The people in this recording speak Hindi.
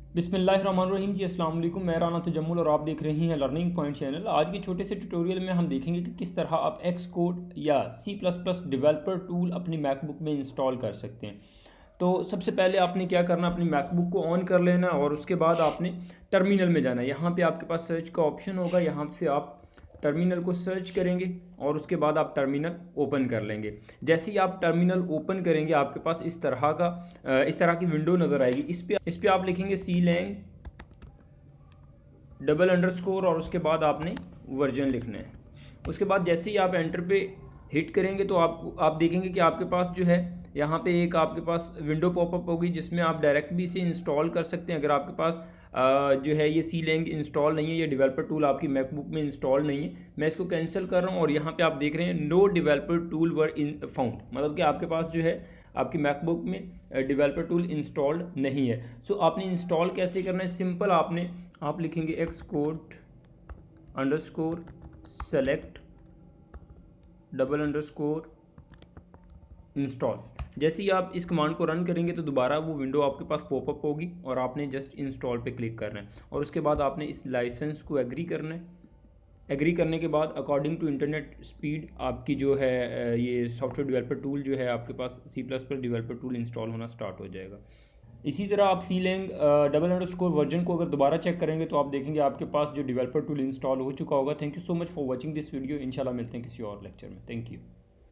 बिस्मिल्लाहिर्रहमानिर्रहीम जी, अस्सलाम वालेकुम। मैं राना तजम्मुल और आप देख रहे हैं लर्निंग पॉइंट चैनल। आज के छोटे से ट्यूटोरियल में हम देखेंगे कि किस तरह आप एक्स कोड या C plus plus developer tool अपनी मैकबुक में इंस्टॉल कर सकते हैं। तो सबसे पहले आपने क्या करना, अपनी मैकबुक को ऑन कर लेना और उसके बाद आपने टर्मिनल में जाना है। यहाँ पे आपके पास सर्च का ऑप्शन होगा, यहाँ से आप टर्मिनल को सर्च करेंगे और उसके बाद आप टर्मिनल ओपन कर लेंगे। जैसे ही आप टर्मिनल ओपन करेंगे आपके पास इस तरह की विंडो नज़र आएगी। इस पे आप लिखेंगे सी लैंग डबल अंडरस्कोर और उसके बाद आपने वर्जन लिखना है। उसके बाद जैसे ही आप एंटर पे हिट करेंगे तो आप देखेंगे कि आपके पास जो है यहाँ पे एक आपके पास विंडो पॉपअप होगी जिसमें आप डायरेक्ट भी इसे इंस्टॉल कर सकते हैं। अगर आपके पास जो है ये सी लैंग इंस्टॉल नहीं है, ये डेवलपर टूल आपकी मैकबुक में इंस्टॉल नहीं है, मैं इसको कैंसिल कर रहा हूँ। और यहाँ पे आप देख रहे हैं no developer tool were in found, मतलब कि आपके पास जो है आपकी मैकबुक में डेवलपर टूल इंस्टॉल्ड नहीं है। सो आपने इंस्टॉल कैसे करना है, सिंपल आप लिखेंगे x code underscore select double underscore install. जैसे ही आप इस कमांड को रन करेंगे तो दोबारा वो विंडो आपके पास पॉपअप होगी और आपने जस्ट इंस्टॉल पे क्लिक करना है और उसके बाद आपने इस लाइसेंस को एग्री करना है। एग्री करने के बाद अकॉर्डिंग टू इंटरनेट स्पीड आपकी जो है ये सॉफ्टवेयर डेवलपर टूल जो है आपके पास C plus plus developer tool install होना स्टार्ट हो जाएगा। इसी तरह आप C lang double underscore version को अगर दोबारा चेक करेंगे तो आप देखेंगे आपके पास जो डेवलपर टूल इंस्टॉल हो चुका होगा। Thank you so much for watching this video. इंशाल्लाह मिलते हैं किसी और लेक्चर में। Thank you.